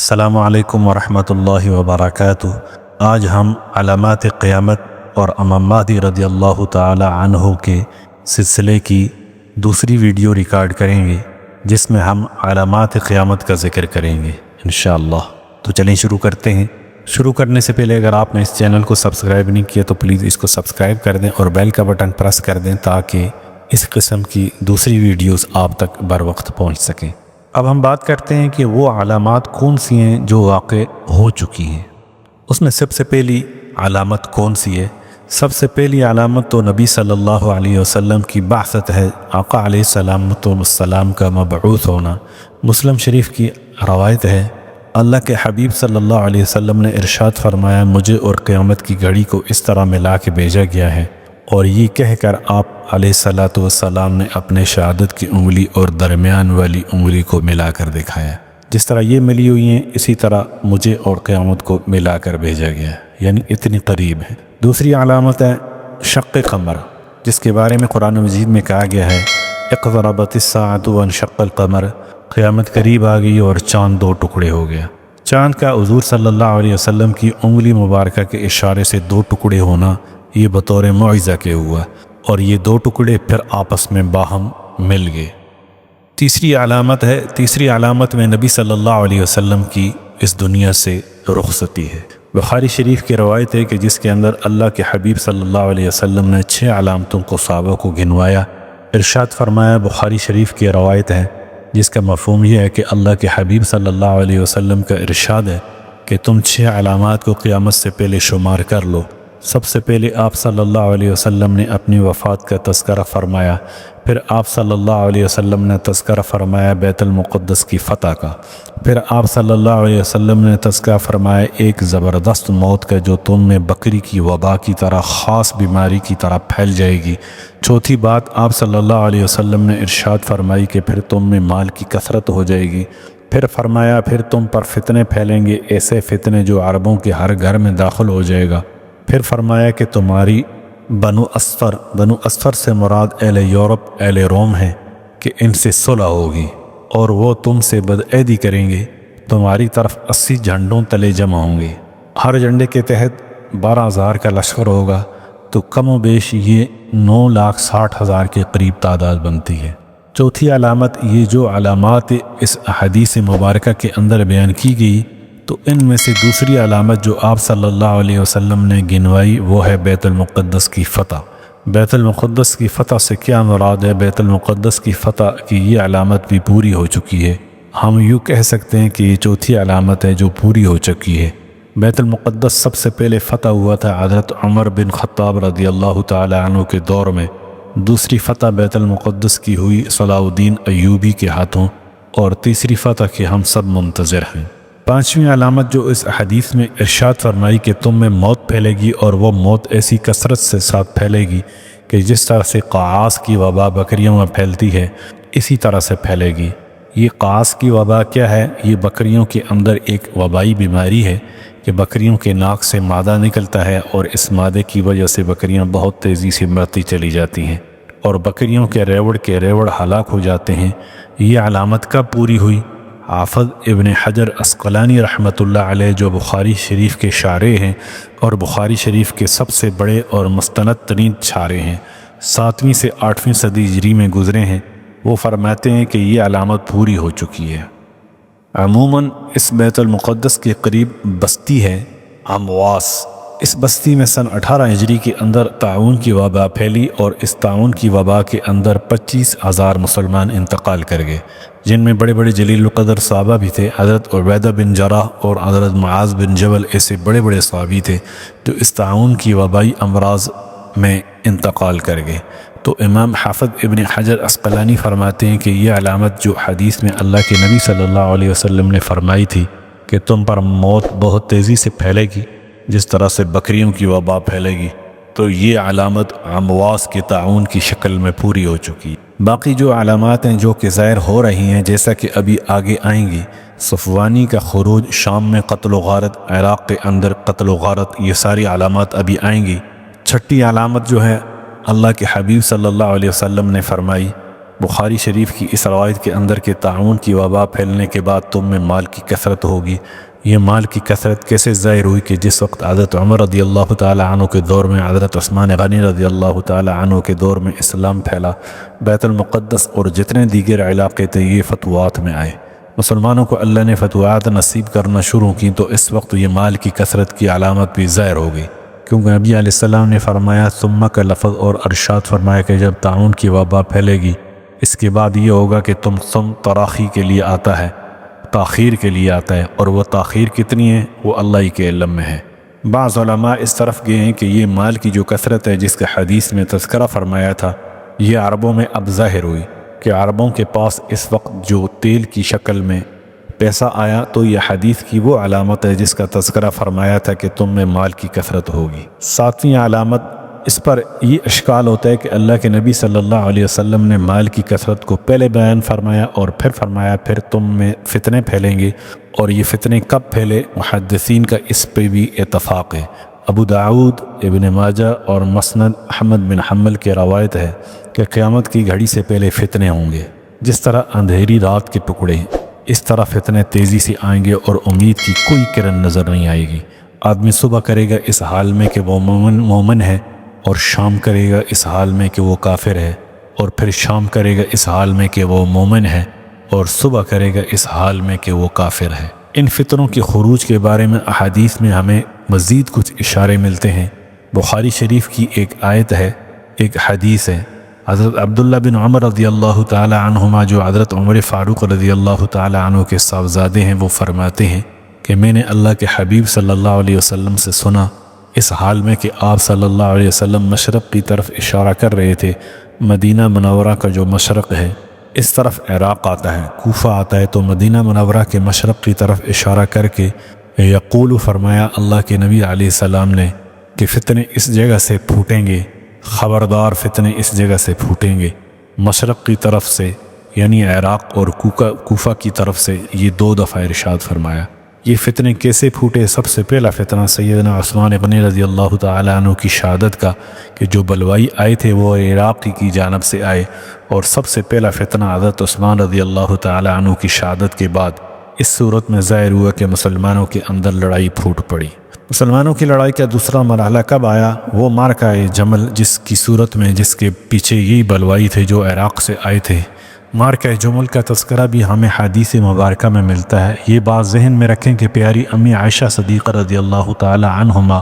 السلام علیکم ورحمۃ اللہ وبرکاتہ۔ آج ہم علامات قیامت اور امام مہدی رضی اللہ تعالی عنہ کے سلسلے کی دوسری ویڈیو ریکارڈ کریں گے، جس میں ہم علامات قیامت کا ذکر کریں گے انشاءاللہ۔ تو چلیں شروع کرتے ہیں۔ شروع کرنے سے پہلے اگر آپ نے اس چینل کو سبسکرائب نہیں کیا تو پلیز اس کو سبسکرائب کر دیں اور بیل کا بٹن پریس کر دیں تاکہ اس قسم کی دوسری ویڈیوز آپ تک بر وقت پہنچ سکیں۔ اب ہم بات کرتے ہیں کہ وہ علامات کون سی ہیں جو واقع ہو چکی ہیں۔ اس میں سب سے پہلی علامت کون سی ہے؟ سب سے پہلی علامت تو نبی صلی اللہ علیہ وسلم کی بعثت ہے، آقا علیہ السلام کا مبعوث ہونا۔ مسلم شریف کی روایت ہے، اللہ کے حبیب صلی اللہ علیہ وسلم نے ارشاد فرمایا، مجھے اور قیامت کی گھڑی کو اس طرح ملا کے بھیجا گیا ہے، اور یہ کہہ کر آپ علیہ السلام نے اپنے شہادت کی انگلی اور درمیان والی انگلی کو ملا کر دکھایا۔ جس طرح یہ ملی ہوئی ہیں اسی طرح مجھے اور قیامت کو ملا کر بھیجا گیا ہے، یعنی اتنی قریب ہے۔ دوسری علامت ہے شق قمر، جس کے بارے میں قرآن مجید میں کہا گیا ہے، اقتربت الساعۃ وانشق القمر، قیامت قریب آ گئی اور چاند دو ٹکڑے ہو گیا۔ چاند کا حضور صلی اللہ علیہ وسلم کی انگلی مبارکہ کے اشارے سے دو ٹکڑے ہونا یہ بطور معجزہ کے ہوا، اور یہ دو ٹکڑے پھر آپس میں باہم مل گئے۔ تیسری علامت میں نبی صلی اللہ علیہ وسلم کی اس دنیا سے رخصتی ہے۔ بخاری شریف کی روایت ہے کہ جس کے اندر اللہ کے حبیب صلی اللہ علیہ وسلم نے 6 علامتوں کو صحابہ کو گنوایا، ارشاد فرمایا، بخاری شریف کی روایت ہے جس کا مفہوم یہ ہے کہ اللہ کے حبیب صلی اللہ علیہ وسلم کا ارشاد ہے کہ تم 6 علامات کو قیامت سے پہلے شمار کر لو۔ سب سے پہلے آپ صلی اللہ علیہ وسلم نے اپنی وفات کا تذکرہ فرمایا، پھر آپ صلی اللہ علیہ وسلم نے تذکرہ فرمایا بیت المقدس کی فتح کا، پھر آپ صلی اللہ علیہ وسلم نے تذکرہ فرمایا ایک زبردست موت کا جو تم میں بکری کی وبا کی طرح خاص بیماری کی طرح پھیل جائے گی۔ چوتھی بات آپ صلی اللہ علیہ وسلم نے ارشاد فرمائی کہ پھر تم میں مال کی کثرت ہو جائے گی۔ پھر فرمایا پھر تم پر فتنے پھیلیں گے، ایسے فتنے جو عربوں کے ہر گھر میں داخل ہو جائے گا۔ پھر فرمایا کہ تمہاری بنو اسفر سے مراد اہل یورپ اہل روم ہیں کہ ان سے صلح ہوگی، اور وہ تم سے بدعہدی کریں گے، تمہاری طرف 80 جھنڈوں تلے جمع ہوں گے، ہر جھنڈے کے تحت 12,000 کا لشکر ہوگا، تو کم و بیش یہ 9,60,000 کے قریب تعداد بنتی ہے۔ چوتھی علامت، یہ جو علامات اس حدیث مبارکہ کے اندر بیان کی گئی، تو ان میں سے دوسری علامت جو آپ صلی اللہ علیہ وسلم نے گنوائی وہ ہے بیت المقدس کی فتح۔ بیت المقدس کی فتح سے کیا مراد ہے؟ بیت المقدس کی فتح کی یہ علامت بھی پوری ہو چکی ہے۔ ہم یوں کہہ سکتے ہیں کہ یہ چوتھی علامت ہے جو پوری ہو چکی ہے۔ بیت المقدس سب سے پہلے فتح ہوا تھا حضرت عمر بن خطاب رضی اللہ تعالی عنہ کے دور میں۔ دوسری فتح بیت المقدس کی ہوئی صلاح الدین ایوبی کے ہاتھوں، اور تیسری فتح کے ہم سب منتظر ہیں۔ پانچویں علامت جو اس حدیث میں ارشاد فرمائی کہ تم میں موت پھیلے گی، اور وہ موت ایسی کثرت سے ساتھ پھیلے گی کہ جس طرح سے قاعاس کی وبا بکریوں میں پھیلتی ہے اسی طرح سے پھیلے گی۔ یہ قاعاس کی وبا کیا ہے؟ یہ بکریوں کے اندر ایک وبائی بیماری ہے کہ بکریوں کے ناک سے مادہ نکلتا ہے، اور اس مادے کی وجہ سے بکریاں بہت تیزی سے مرتی چلی جاتی ہیں، اور بکریوں کے ریوڑ ہلاک ہو جاتے ہیں۔ یہ علامت کب پوری ہوئی؟ حافظ ابن حجر عسقلانی رحمۃ اللہ علیہ، جو بخاری شریف کے شارح ہیں اور بخاری شریف کے سب سے بڑے اور مستند ترین شارح ہیں، 7ویں سے 8ویں صدی ہجری میں گزرے ہیں، وہ فرماتے ہیں کہ یہ علامت پوری ہو چکی ہے۔ عموماً اس بیت المقدس کے قریب بستی ہے امواس۔ اس بستی میں سن 18 ہجری کے اندر طاعون کی وبا پھیلی، اور اس طاعون کی وبا کے اندر 25,000 مسلمان انتقال کر گئے، جن میں بڑے بڑے جلیل القدر صحابہ بھی تھے۔ حضرت عبیدہ بن جراح اور حضرت معاذ بن جبل ایسے بڑے بڑے صحابی تھے جو اس طاعون کی وبائی امراض میں انتقال کر گئے۔ تو امام حافظ ابن حجر عسقلانی فرماتے ہیں کہ یہ علامت جو حدیث میں اللہ کے نبی صلی اللہ علیہ وسلم نے فرمائی تھی کہ تم پر موت بہت تیزی سے پھیلے گی جس طرح سے بکریوں کی وبا پھیلے گی، تو یہ علامت امواس کے طاعون کی شکل میں پوری ہو چکی ہے۔ باقی جو علامات ہیں جو کہ ظاہر ہو رہی ہیں، جیسا کہ ابھی آگے آئیں گی، صفوانی کا خروج، شام میں قتل و غارت، عراق کے اندر قتل و غارت، یہ ساری علامات ابھی آئیں گی۔ چھٹی علامت جو ہے اللہ کے حبیب صلی اللہ علیہ وسلم نے فرمائی بخاری شریف کی اس روایت کے اندر کہ طاعون کی وبا پھیلنے کے بعد تم میں مال کی کثرت ہوگی، یہ مال کی کثرت کیسے ظاہر ہوئی کہ جس وقت حضرت عمر رضی اللہ تعالی عنہ کے دور میں، حضرت عثمان غنی رضی اللہ تعالی عنہ کے دور میں اسلام پھیلا، بیت المقدس اور جتنے دیگر علاقے تھے یہ فتوحات میں آئے، مسلمانوں کو اللہ نے فتوحات نصیب کرنا شروع کی، تو اس وقت یہ مال کی کثرت کی علامت بھی ظاہر ہو گئی، کیونکہ نبی علیہ السلام نے فرمایا ثم کا لفظ اور ارشاد فرمایا کہ جب طاعون کی وبا پھیلے گی اس کے بعد یہ ہوگا کہ تم تراخی کے لیے آتا ہے، تاخیر کے لیے آتا ہے، اور وہ تاخیر کتنی ہے وہ اللہ ہی کے علم میں ہے۔ بعض علماء اس طرف گئے ہیں کہ یہ مال کی جو کثرت ہے جس کا حدیث میں تذکرہ فرمایا تھا، یہ عربوں میں اب ظاہر ہوئی کہ عربوں کے پاس اس وقت جو تیل کی شکل میں پیسہ آیا، تو یہ حدیث کی وہ علامت ہے جس کا تذکرہ فرمایا تھا کہ تم میں مال کی کثرت ہوگی۔ ساتویں علامت، اس پر یہ اشکال ہوتا ہے کہ اللہ کے نبی صلی اللہ علیہ وسلم نے مال کی کثرت کو پہلے بیان فرمایا اور پھر فرمایا پھر تم میں فتنے پھیلیں گے، اور یہ فتنے کب پھیلے؟ محدثین کا اس پہ بھی اتفاق ہے۔ ابو داؤد، ابن ماجہ اور مسند احمد بن حنبل کی روایت ہے کہ قیامت کی گھڑی سے پہلے فتنے ہوں گے، جس طرح اندھیری رات کے ٹکڑے اس طرح فتنے تیزی سے آئیں گے اور امید کی کوئی کرن نظر نہیں آئے گی۔ آدمی صبح کرے گا اس حال میں کہ وہ مومن ہے، اور شام کرے گا اس حال میں کہ وہ کافر ہے، اور پھر شام کرے گا اس حال میں کہ وہ مومن ہے، اور صبح کرے گا اس حال میں کہ وہ کافر ہے۔ ان فتنوں کے خروج کے بارے میں احادیث میں ہمیں مزید کچھ اشارے ملتے ہیں۔ بخاری شریف کی ایک آیت ہے، ایک حدیث ہے، حضرت عبداللہ بن عمر رضی اللہ تعالی عنہما جو حضرت عمر فاروق رضی اللہ تعالی عنہ کے صاحبزادے ہیں، وہ فرماتے ہیں کہ میں نے اللہ کے حبیب صلی اللہ علیہ وسلم سے سنا اس حال میں کہ آپ صلی اللہ علیہ وسلم مشرق کی طرف اشارہ کر رہے تھے۔ مدینہ منورہ کا جو مشرق ہے اس طرف عراق آتا ہے، کوفہ آتا ہے، تو مدینہ منورہ کے مشرق کی طرف اشارہ کر کے یقول فرمایا اللہ کے نبی علیہ السلام نے کہ فتنے اس جگہ سے پھوٹیں گے، خبردار فتنے اس جگہ سے پھوٹیں گے، مشرق کی طرف سے یعنی عراق اور کوفہ کی طرف سے، یہ 2 دفعہ ارشاد فرمایا۔ یہ فتنے کیسے پھوٹے؟ سب سے پہلا فتنہ سیدنا عثمان غنی رضی اللہ تعالی عنہ کی شہادت کا، کہ جو بلوائی آئے تھے وہ عراق کی جانب سے آئے، اور سب سے پہلا فتنہ حضرت عثمان رضی اللہ تعالی عنہ کی شہادت کے بعد اس صورت میں ظاہر ہوا کہ مسلمانوں کے اندر لڑائی پھوٹ پڑی۔ مسلمانوں کی لڑائی کا دوسرا مرحلہ کب آیا؟ وہ مارکہ جمل، جس کی صورت میں جس کے پیچھے یہی بلوائی تھے جو عراق سے آئے تھے۔ مارکہ جمل کا تذکرہ بھی ہمیں حدیث مبارکہ میں ملتا ہے۔ یہ بات ذہن میں رکھیں کہ پیاری امی عائشہ صدیقہ رضی اللہ تعالی عنہما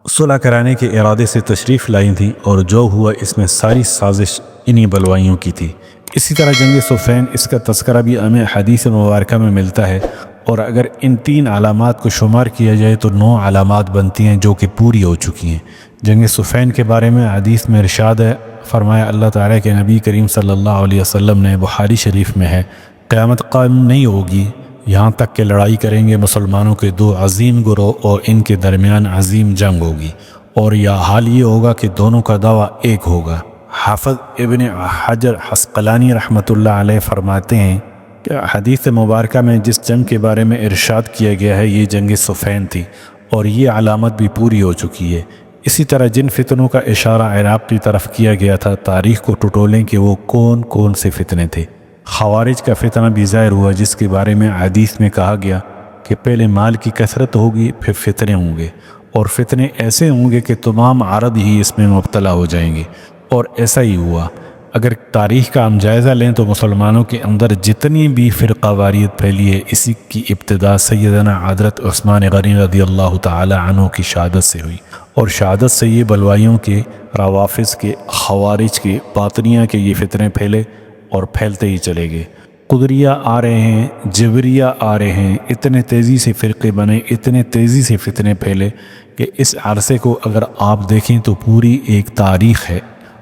صلح کرانے کے ارادے سے تشریف لائی تھیں، اور جو ہوا اس میں ساری سازش انہی بلوائیوں کی تھی۔ اسی طرح جنگ صفین، اس کا تذکرہ بھی ہمیں حدیث مبارکہ میں ملتا ہے، اور اگر ان 3 علامات کو شمار کیا جائے تو 9 علامات بنتی ہیں جو کہ پوری ہو چکی ہیں۔ جنگ صفین کے بارے میں حدیث میں ارشاد ہے، فرمایا اللہ تعالیٰ کے نبی کریم صلی اللہ علیہ وسلم نے، بخاری شریف میں ہے، قیامت قائم نہیں ہوگی یہاں تک کہ لڑائی کریں گے مسلمانوں کے 2 عظیم گروہ، اور ان کے درمیان عظیم جنگ ہوگی، اور یہ حال یہ ہوگا کہ دونوں کا دعویٰ ایک ہوگا۔ حافظ ابن حجر عسقلانی رحمۃ اللہ علیہ فرماتے ہیں کہ حدیث مبارکہ میں جس جنگ کے بارے میں ارشاد کیا گیا ہے یہ جنگ صفین تھی، اور یہ علامت بھی پوری ہو چکی ہے۔ اسی طرح جن فتنوں کا اشارہ عراق کی طرف کیا گیا تھا، تاریخ کو ٹٹولیں کہ وہ کون کون سے فتنے تھے۔ خوارج کا فتنہ بھی ظاہر ہوا، جس کے بارے میں حدیث میں کہا گیا کہ پہلے مال کی کثرت ہوگی، پھر فتنے ہوں گے، اور فتنے ایسے ہوں گے کہ تمام عرب ہی اس میں مبتلا ہو جائیں گے، اور ایسا ہی ہوا۔ اگر تاریخ کا ہم جائزہ لیں تو مسلمانوں کے اندر جتنی بھی فرقہ واریت پھیلی ہے، اسی کی ابتدا سیدنا حضرت عثمان غنی رضی اللہ تعالی عنہ کی شہادت سے ہوئی، اور شہادت سے یہ بلوائیوں کے، روافظ کے، خوارج کے، باطنیہ کے یہ فتنے پھیلے اور پھیلتے ہی چلے گئے۔ قدریہ آ رہے ہیں، جبریہ آ رہے ہیں، اتنے تیزی سے فرقے بنے، اتنے تیزی سے فتنے پھیلے کہ اس عرصے کو اگر آپ دیکھیں تو پوری ایک تاریخ ہے،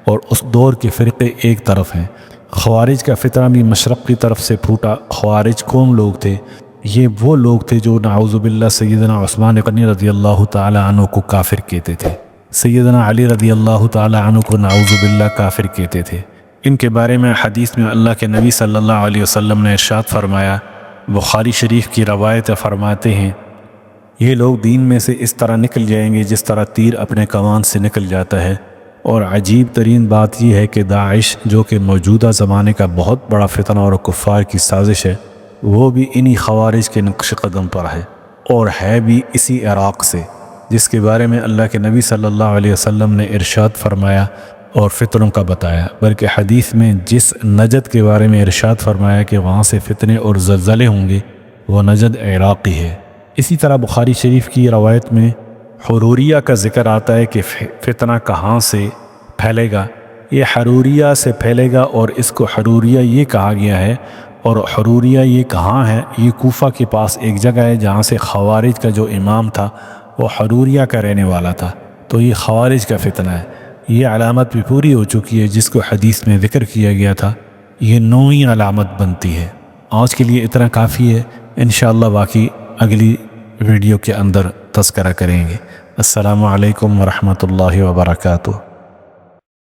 اور اس دور کے فرقے ایک طرف ہیں۔ خوارج کا فتنہ بھی مشرق کی طرف سے پھوٹا۔ خوارج کون لوگ تھے؟ یہ وہ لوگ تھے جو نعوذ باللہ سیدنا عثمان غنی رضی اللہ تعالی عنہ کو کافر کہتے تھے، سیدنا علی رضی اللہ تعالی عنہ کو نعوذ باللہ کافر کہتے تھے۔ ان کے بارے میں حدیث میں اللہ کے نبی صلی اللہ علیہ وسلم نے ارشاد فرمایا، بخاری شریف کی روایت فرماتے ہیں، یہ لوگ دین میں سے اس طرح نکل جائیں گے جس طرح تیر اپنے کمان سے نکل جاتا ہے، اور عجیب ترین بات یہ ہے کہ داعش جو کہ موجودہ زمانے کا بہت بڑا فتنہ اور کفار کی سازش ہے، وہ بھی انہی خوارج کے نقش قدم پر ہے، اور ہے بھی اسی عراق سے، جس کے بارے میں اللہ کے نبی صلی اللہ علیہ وسلم نے ارشاد فرمایا اور فتنوں کا بتایا، بلکہ حدیث میں جس نجد کے بارے میں ارشاد فرمایا کہ وہاں سے فتنے اور زلزلے ہوں گے، وہ نجد عراقی ہے۔ اسی طرح بخاری شریف کی روایت میں حروریہ کا ذکر آتا ہے کہ فتنہ کہاں سے پھیلے گا، یہ حروریہ سے پھیلے گا، اور اس کو حروریہ یہ کہا گیا ہے، اور حروریہ یہ کہاں ہے؟ یہ کوفہ کے پاس ایک جگہ ہے جہاں سے خوارج کا جو امام تھا وہ حروریہ کا رہنے والا تھا، تو یہ خوارج کا فتنہ ہے۔ یہ علامت بھی پوری ہو چکی ہے جس کو حدیث میں ذکر کیا گیا تھا، یہ 9ویں علامت بنتی ہے۔ آج کے لیے اتنا کافی ہے، انشاءاللہ باقی اگلی ویڈیو کے اندر تذکرہ کریں گے۔ السلام علیکم ورحمۃ اللہ وبرکاتہ۔